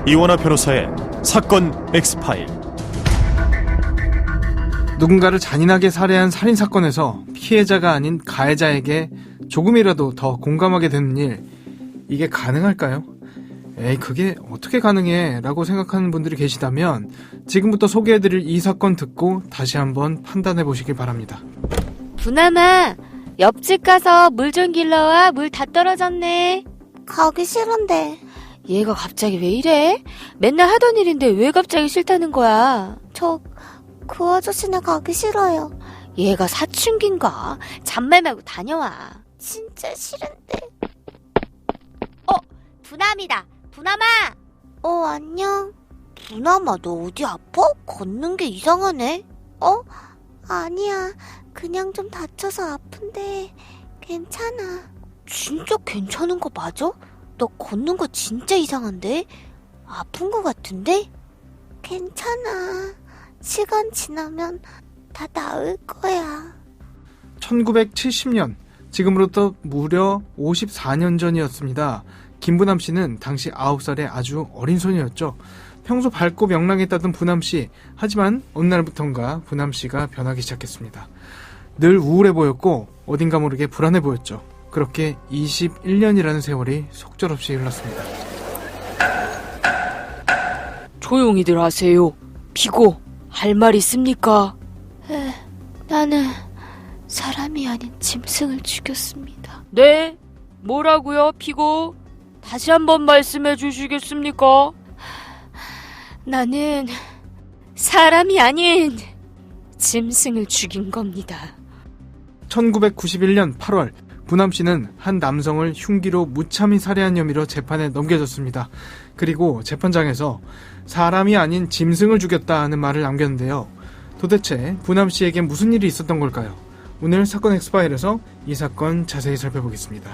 이원하 변호사의 사건 X파일. 누군가를 잔인하게 살해한 살인사건에서 피해자가 아닌 가해자에게 조금이라도 더 공감하게 되는 일, 이게 가능할까요? 에이, 그게 어떻게 가능해? 라고 생각하는 분들이 계시다면 지금부터 소개해드릴 이 사건 듣고 다시 한번 판단해 보시길 바랍니다. 부남아, 옆집 가서 물 좀 길러와. 물 다 떨어졌네. 가기 싫은데. 얘가 갑자기 왜 이래? 맨날 하던 일인데 왜 갑자기 싫다는 거야? 그 아저씨네 가기 싫어요. 얘가 사춘기인가? 잔말 말고 다녀와. 진짜 싫은데. 부남이다. 부남아! 안녕. 부남아, 너 어디 아파? 걷는 게 이상하네. 아니야. 그냥 좀 다쳐서 아픈데 괜찮아. 진짜 괜찮은 거 맞아? 너 걷는 거 진짜 이상한데? 아픈 거 같은데? 괜찮아. 시간 지나면 다 나을 거야. 1970년, 지금으로부터 무려 54년 전이었습니다. 김부남 씨는 당시 9살의 아주 어린 소녀였죠. 평소 밝고 명랑했다던 부남 씨. 하지만 어느 날부턴가 부남 씨가 변하기 시작했습니다. 늘 우울해 보였고 어딘가 모르게 불안해 보였죠. 그렇게 21년이라는 세월이 속절없이 흘렀습니다. 조용히들 하세요. 비고, 할 말 있습니까? 나는 사람이 아닌 짐승을 죽였습니다. 네? 뭐라고요, 비고? 다시 한번 말씀해 주시겠습니까? 나는 사람이 아닌 짐승을 죽인 겁니다. 1991년 8월, 부남 씨는 한 남성을 흉기로 무참히 살해한 혐의로 재판에 넘겨졌습니다. 그리고 재판장에서 사람이 아닌 짐승을 죽였다는 말을 남겼는데요. 도대체 부남 씨에게 무슨 일이 있었던 걸까요? 오늘 사건 엑스파일에서 이 사건 자세히 살펴보겠습니다.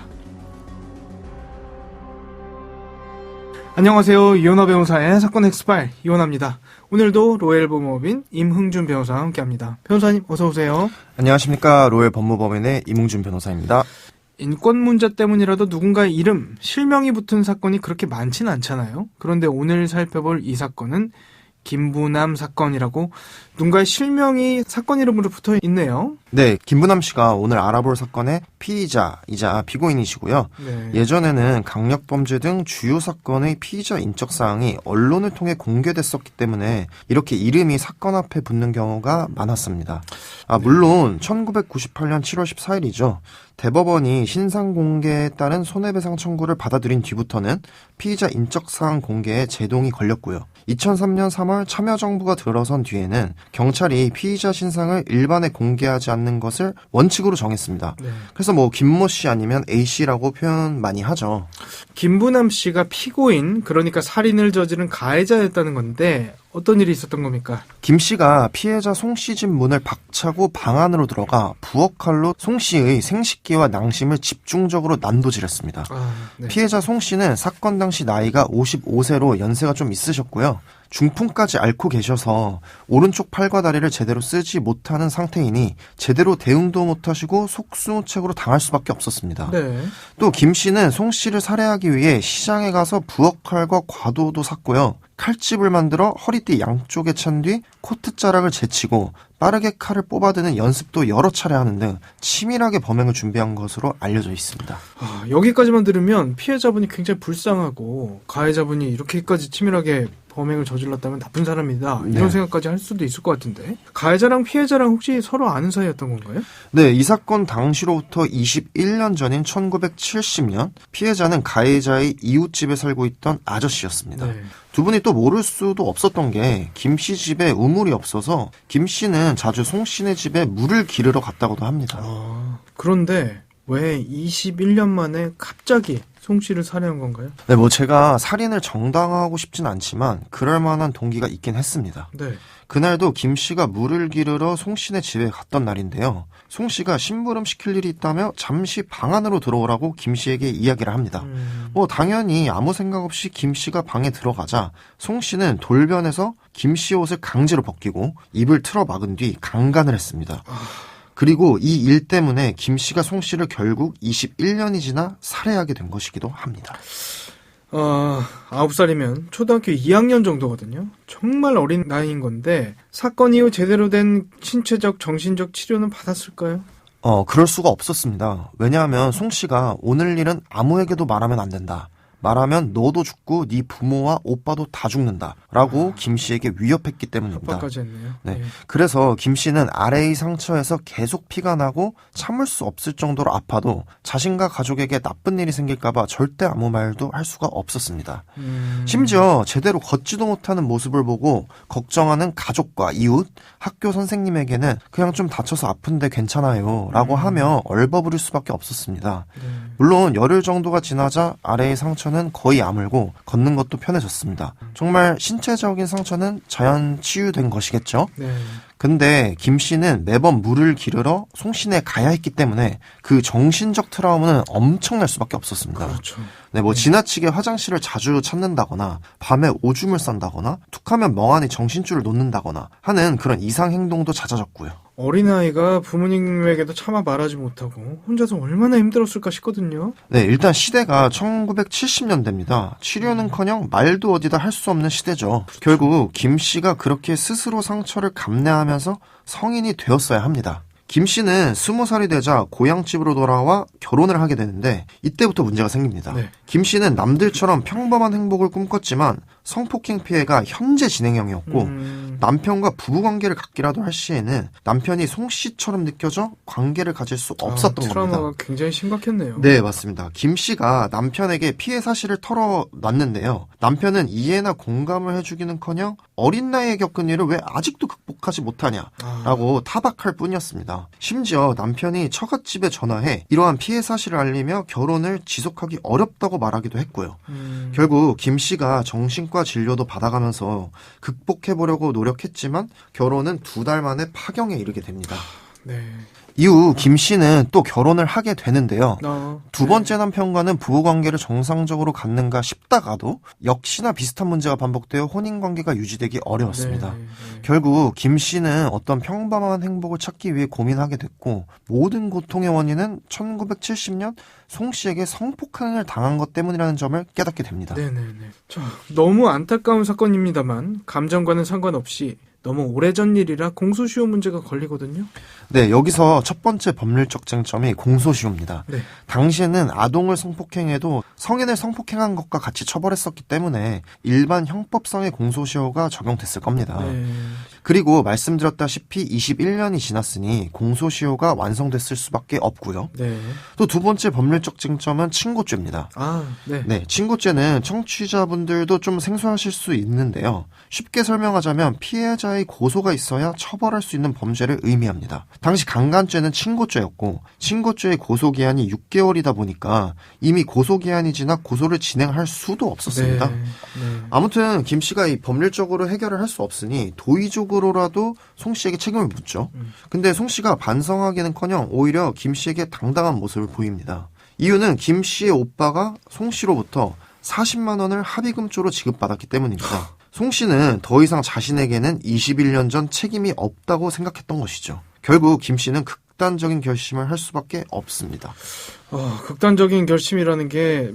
안녕하세요. 이원하 변호사의 사건 엑스파일 이원하입니다. 오늘도 로엘 법무법인 임흥준 변호사와 함께합니다. 변호사님 어서 오세요. 안녕하십니까. 로엘 법무법인의 임흥준 변호사입니다. 인권 문제 때문이라도 누군가의 이름, 실명이 붙은 사건이 그렇게 많지는 않잖아요. 그런데 오늘 살펴볼 이 사건은 김부남 사건이라고 누군가의 실명이 사건 이름으로 붙어 있네요. 네, 김부남 씨가 오늘 알아볼 사건의 피의자이자 피고인이시고요. 네. 예전에는 강력범죄 등 주요 사건의 피의자 인적사항이 언론을 통해 공개됐었기 때문에 이렇게 이름이 사건 앞에 붙는 경우가 많았습니다. 물론 1998년 7월 14일이죠. 대법원이 신상 공개에 따른 손해배상 청구를 받아들인 뒤부터는 피의자 인적사항 공개에 제동이 걸렸고요. 2003년 3월 참여정부가 들어선 뒤에는 경찰이 피의자 신상을 일반에 공개하지 않는 것을 원칙으로 정했습니다. 네. 그래서 김모 씨 아니면 A 씨라고 표현 많이 하죠. 김부남 씨가 피고인, 그러니까 살인을 저지른 가해자였다는 건데 어떤 일이 있었던 겁니까? 김 씨가 피해자 송 씨 집 문을 박차고 방 안으로 들어가 부엌칼로 송 씨의 생식기와 낭심을 집중적으로 난도질했습니다. 네. 피해자 송 씨는 사건 당시 나이가 55세로 연세가 좀 있으셨고요. 중풍까지 앓고 계셔서 오른쪽 팔과 다리를 제대로 쓰지 못하는 상태이니 제대로 대응도 못하시고 속수무책으로 당할 수밖에 없었습니다. 네. 또 김 씨는 송 씨를 살해하기 위해 시장에 가서 부엌칼과 과도도 샀고요. 칼집을 만들어 허리띠 양쪽에 찬 뒤 코트자락을 제치고 빠르게 칼을 뽑아드는 연습도 여러 차례 하는 등 치밀하게 범행을 준비한 것으로 알려져 있습니다. 여기까지만 들으면 피해자분이 굉장히 불쌍하고 가해자분이 이렇게까지 치밀하게 범행을 저질렀다면 나쁜 사람이다 이런 네. 생각까지 할 수도 있을 것 같은데 가해자랑 피해자랑 혹시 서로 아는 사이였던 건가요? 네, 이 사건 당시로부터 21년 전인 1970년 피해자는 가해자의 이웃집에 살고 있던 아저씨였습니다. 네. 두 분이 또 모를 수도 없었던 게 김 씨 집에 우물이 없어서 김 씨는 자주 송 씨네 집에 물을 기르러 갔다고도 합니다. 그런데 왜 21년 만에 갑자기 송 씨를 살해한 건가요? 네, 제가 살인을 정당화하고 싶진 않지만 그럴 만한 동기가 있긴 했습니다. 네. 그날도 김 씨가 물을 기르러 송 씨네 집에 갔던 날인데요. 송 씨가 심부름 시킬 일이 있다며 잠시 방 안으로 들어오라고 김 씨에게 이야기를 합니다. 당연히 아무 생각 없이 김 씨가 방에 들어가자 송 씨는 돌변해서 김 씨의 옷을 강제로 벗기고 입을 틀어 막은 뒤 강간을 했습니다. 그리고 이 일 때문에 김 씨가 송 씨를 결국 21년이 지나 살해하게 된 것이기도 합니다. 9살이면 초등학교 2학년 정도거든요. 정말 어린 나이인 건데 사건 이후 제대로 된 신체적, 정신적 치료는 받았을까요? 그럴 수가 없었습니다. 왜냐하면 송 씨가 오늘 일은 아무에게도 말하면 안 된다. 말하면 너도 죽고 네 부모와 오빠도 다 죽는다. 라고 김 씨에게 위협했기 때문입니다. 협박까지 했네요. 네. 그래서 김 씨는 아래의 상처에서 계속 피가 나고 참을 수 없을 정도로 아파도 자신과 가족에게 나쁜 일이 생길까봐 절대 아무 말도 할 수가 없었습니다. 심지어 제대로 걷지도 못하는 모습을 보고 걱정하는 가족과 이웃, 학교 선생님에게는 그냥 좀 다쳐서 아픈데 괜찮아요 라고 하며 얼버무릴 수밖에 없었습니다. 물론 열흘 정도가 지나자 아래의 상처는 거의 아물고 걷는 것도 편해졌습니다. 정말 신체적인 상처는 자연 치유된 것이겠죠? 네. 근데 김 씨는 매번 물을 기르러 송신에 가야 했기 때문에 그 정신적 트라우마는 엄청날 수밖에 없었습니다. 그렇죠. 네, 지나치게 화장실을 자주 찾는다거나 밤에 오줌을 싼다거나 툭하면 멍하니 정신줄을 놓는다거나 하는 그런 이상 행동도 잦아졌고요. 어린아이가 부모님에게도 차마 말하지 못하고 혼자서 얼마나 힘들었을까 싶거든요. 네, 일단 시대가 1970년대입니다. 치료는커녕 말도 어디다 할 수 없는 시대죠. 결국 김 씨가 그렇게 스스로 상처를 감내하면서 성인이 되었어야 합니다. 김 씨는 20살이 되자 고향집으로 돌아와 결혼을 하게 되는데 이때부터 문제가 생깁니다. 네. 김 씨는 남들처럼 평범한 행복을 꿈꿨지만 성폭행 피해가 현재 진행형이었고 남편과 부부관계를 갖기라도 할 시에는 남편이 송 씨처럼 느껴져 관계를 가질 수 없었던 트라우마가 겁니다. 굉장히 심각했네요. 네, 맞습니다. 김 씨가 남편에게 피해 사실을 털어놨는데요. 남편은 이해나 공감을 해주기는커녕 어린 나이에 겪은 일을 왜 아직도 극복하지 못하냐라고 타박할 뿐이었습니다. 심지어 남편이 처갓집에 전화해 이러한 피해 사실을 알리며 결혼을 지속하기 어렵다고 말하기도 했고요. 결국 김 씨가 정신과 진료도 받아가면서 극복해보려고 노력했지만 결혼은 2달 만에 파경에 이르게 됩니다. 네. 이후 김 씨는 또 결혼을 하게 되는데요. 두 네. 번째 남편과는 부부관계를 정상적으로 갖는가 싶다가도 역시나 비슷한 문제가 반복되어 혼인관계가 유지되기 어려웠습니다. 네. 결국 김 씨는 어떤 평범한 행복을 찾기 위해 고민하게 됐고 모든 고통의 원인은 1970년 송 씨에게 성폭행을 당한 것 때문이라는 점을 깨닫게 됩니다. 네네네. 자, 너무 안타까운 사건입니다만 감정과는 상관없이 너무 오래전 일이라 공소시효 문제가 걸리거든요. 네, 여기서 첫 번째 법률적 쟁점이 공소시효입니다. 네. 당시에는 아동을 성폭행해도 성인을 성폭행한 것과 같이 처벌했었기 때문에 일반 형법상의 공소시효가 적용됐을 겁니다. 네. 그리고 말씀드렸다시피 21년이 지났으니 공소시효가 완성됐을 수밖에 없고요. 네. 또 두 번째 법률적 쟁점은 친고죄입니다. 네. 네, 친고죄는 청취자분들도 좀 생소하실 수 있는데요. 쉽게 설명하자면 피해자의 고소가 있어야 처벌할 수 있는 범죄를 의미합니다. 당시 강간죄는 친고죄였고 친고죄의 고소기한이 6개월이다 보니까 이미 고소기한이 지나 고소를 진행할 수도 없었습니다. 네. 아무튼 김 씨가 이 법률적으로 해결을 할 수 없으니 도의적으로라도 송 씨에게 책임을 묻죠. 근데 송 씨가 반성하기는커녕 오히려 김 씨에게 당당한 모습을 보입니다. 이유는 김 씨의 오빠가 송 씨로부터 40만 원을 합의금조로 지급받았기 때문입니다. 송 씨는 더 이상 자신에게는 21년 전 책임이 없다고 생각했던 것이죠. 결국 김 씨는 극단적인 결심을 할 수밖에 없습니다. 극단적인 결심이라는 게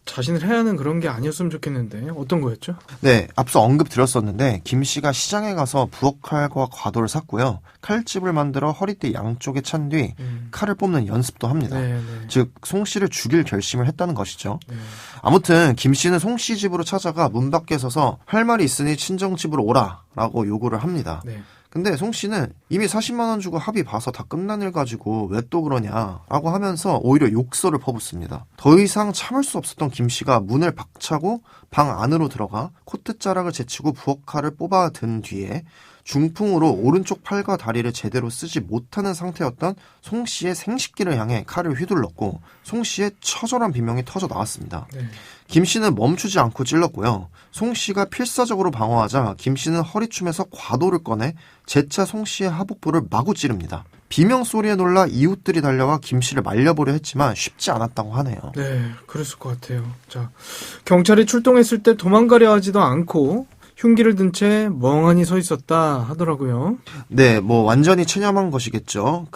자신을 해야 하는 그런 게 아니었으면 좋겠는데 어떤 거였죠? 네, 앞서 언급드렸었는데 김 씨가 시장에 가서 부엌칼과 과도를 샀고요. 칼집을 만들어 허리띠 양쪽에 찬 뒤 칼을 뽑는 연습도 합니다. 즉, 송 씨를 죽일 결심을 했다는 것이죠. 아무튼 김 씨는 송 씨 집으로 찾아가 문 밖에 서서 할 말이 있으니 친정집으로 오라 라고 요구를 합니다. 근데 송 씨는 이미 40만 원 주고 합의 봐서 다 끝난 일 가지고 왜 또 그러냐라고 하면서 오히려 욕설을 퍼붓습니다. 더 이상 참을 수 없었던 김 씨가 문을 박차고 방 안으로 들어가 코트자락을 제치고 부엌칼을 뽑아든 뒤에 중풍으로 오른쪽 팔과 다리를 제대로 쓰지 못하는 상태였던 송 씨의 생식기를 향해 칼을 휘둘렀고 송 씨의 처절한 비명이 터져 나왔습니다. 김 씨는 멈추지 않고 찔렀고요. 송 씨가 필사적으로 방어하자 김 씨는 허리춤에서 과도를 꺼내 재차 송 씨의 하복부를 마구 찌릅니다. 비명 소리에 놀라 이웃들이 달려와 김 씨를 말려보려 했지만 쉽지 않았다고 하네요. 네, 그랬을 것 같아요. 자, 경찰이 출동했을 때 도망가려 하지도 않고 흉기를 든 채 멍하니 서 있었다 하더라고요. 네, 뭐 완전히 체념한 것이겠죠.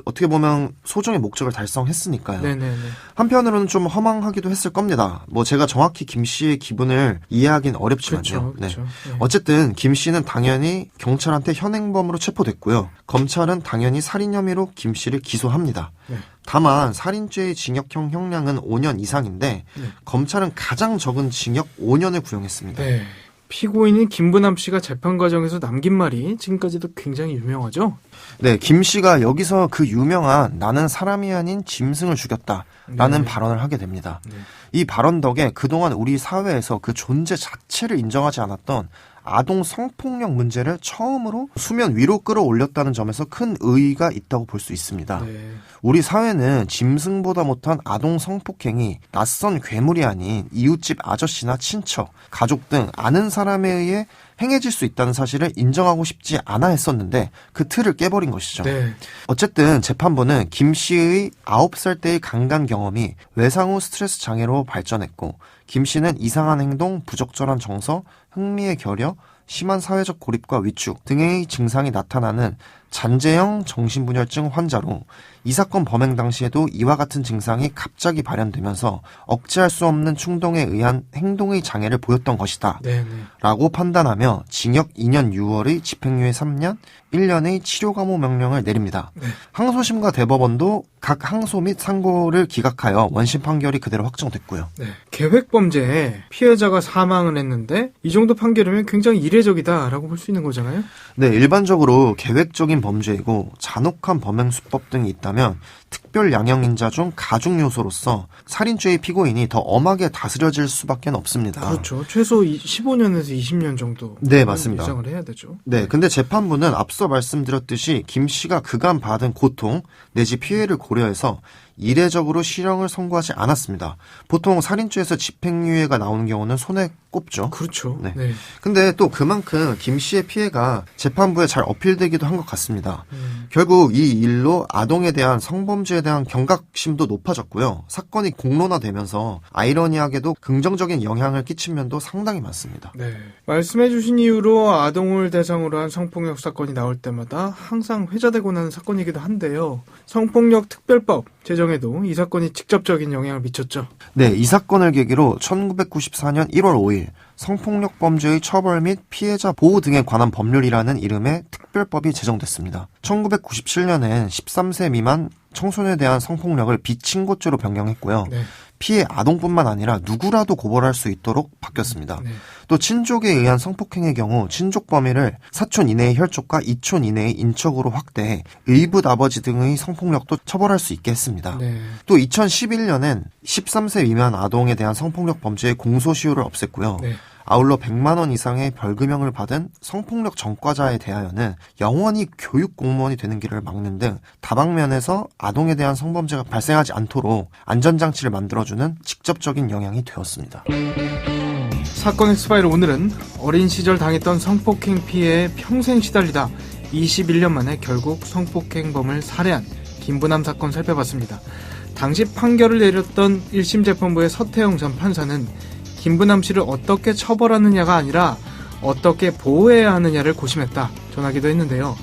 어떻게 보면 소정의 목적을 달성했으니까요. 네네네. 한편으로는 좀 허망하기도 했을 겁니다. 뭐 제가 정확히 김 씨의 기분을 이해하기는 어렵지만요. 그렇죠. 네. 그렇죠. 네. 어쨌든 김 씨는 당연히 경찰한테 현행범으로 체포됐고요. 검찰은 당연히 살인 혐의로 김 씨를 기소합니다. 네. 다만 살인죄의 징역형 형량은 5년 이상인데 네. 검찰은 가장 적은 징역 5년을 구형했습니다. 네. 피고인인 김부남 씨가 재판 과정에서 남긴 말이 지금까지도 굉장히 유명하죠? 네, 김 씨가 여기서 그 유명한 나는 사람이 아닌 짐승을 죽였다라는 네. 발언을 하게 됩니다. 네. 이 발언 덕에 그동안 우리 사회에서 그 존재 자체를 인정하지 않았던 아동 성폭력 문제를 처음으로 수면 위로 끌어올렸다는 점에서 큰 의의가 있다고 볼 수 있습니다. 네. 우리 사회는 짐승보다 못한 아동 성폭행이 낯선 괴물이 아닌 이웃집 아저씨나 친척, 가족 등 아는 사람에 의해 행해질 수 있다는 사실을 인정하고 싶지 않아 했었는데 그 틀을 깨버린 것이죠. 네. 어쨌든 재판부는 김 씨의 9살 때의 강간 경험이 외상 후 스트레스 장애로 발전했고 김 씨는 이상한 행동, 부적절한 정서, 흥미의 결여, 심한 사회적 고립과 위축 등의 증상이 나타나는 잔재형 정신분열증 환자로 이 사건 범행 당시에도 이와 같은 증상이 갑자기 발현되면서 억제할 수 없는 충동에 의한 행동의 장애를 보였던 것이다 네. 네. 라고 판단하며 징역 2년 6월의 집행유예 3년, 1년의 치료 감호 명령을 내립니다. 네. 항소심과 대법원도 각 항소 및 상고를 기각하여 원심 판결이 그대로 확정됐고요. 네. 계획범죄에 피해자가 사망을 했는데 이 정도 판결이면 굉장히 이례적이다라고 볼 수 있는 거잖아요? 네, 일반적으로 계획적인 범죄이고 잔혹한 범행 수법 등이 있다면 특별 양형인자 중 가중 요소로서 살인죄의 피고인이 더 엄하게 다스려질 수밖에 없습니다. 그렇죠. 최소 15년에서 20년 정도 네, 맞습니다. 예상을 해야 되죠. 네, 근데 재판부는 앞서 말씀드렸듯이 김 씨가 그간 받은 고통 내지 피해를 고려해서 이례적으로 실형을 선고하지 않았습니다. 보통 살인죄에서 집행유예가 나오는 경우는 손에 꼽죠. 그렇죠. 네. 네. 근데 또 그만큼 김 씨의 피해가 재판부에 잘 어필되기도 한 것 같습니다. 결국 이 일로 아동에 대한 성범죄에 대한 경각심도 높아졌고요. 사건이 공론화되면서 아이러니하게도 긍정적인 영향을 끼친 면도 상당히 많습니다. 네. 말씀해주신 이유로 아동을 대상으로 한 성폭력 사건이 나올 때마다 항상 회자되고 나는 사건이기도 한데요. 성폭력 특별법 제정에도 이 사건이 직접적인 영향을 미쳤죠. 네, 이 사건을 계기로 1994년 1월 5일 성폭력 범죄의 처벌 및 피해자 보호 등에 관한 법률이라는 이름의 특별법이 제정됐습니다. 1997년엔 13세 미만 청소년에 대한 성폭력을 비친고죄로 변경했고요. 네. 피해 아동뿐만 아니라 누구라도 고발할 수 있도록 바뀌었습니다. 네. 또 친족에 의한 성폭행의 경우 친족 범위를 사촌 이내의 혈족과 이촌 이내의 인척으로 확대해 의붓 아버지 등의 성폭력도 처벌할 수 있게 했습니다. 네. 또 2011년엔 13세 미만 아동에 대한 성폭력 범죄의 공소시효를 없앴고요. 네. 아울러 100만 원 이상의 벌금형을 받은 성폭력 전과자에 대하여는 영원히 교육 공무원이 되는 길을 막는 등 다방면에서 아동에 대한 성범죄가 발생하지 않도록 안전장치를 만들어주는 직접적인 영향이 되었습니다. 사건 엑스파일 오늘은 어린 시절 당했던 성폭행 피해에 평생 시달리다 21년 만에 결국 성폭행범을 살해한 김부남 사건 살펴봤습니다. 당시 판결을 내렸던 1심 재판부의 서태영 전 판사는 김부남 씨를 어떻게 처벌하느냐가 아니라 어떻게 보호해야 하느냐를 고심했다 전하기도 했는데요.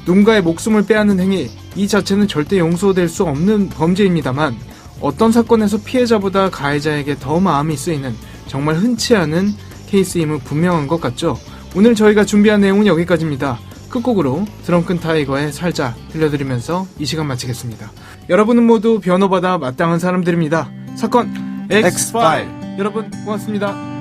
누군가의 목숨을 빼앗는 행위 이 자체는 절대 용서될 수 없는 범죄입니다만 어떤 사건에서 피해자보다 가해자에게 더 마음이 쓰이는 정말 흔치 않은 케이스임은 분명한 것 같죠. 오늘 저희가 준비한 내용은 여기까지입니다. 끝곡으로 드렁큰 타이거의 살자 들려드리면서 이 시간 마치겠습니다. 여러분은 모두 변호받아 마땅한 사람들입니다. 사건 엑스파일 여러분 고맙습니다.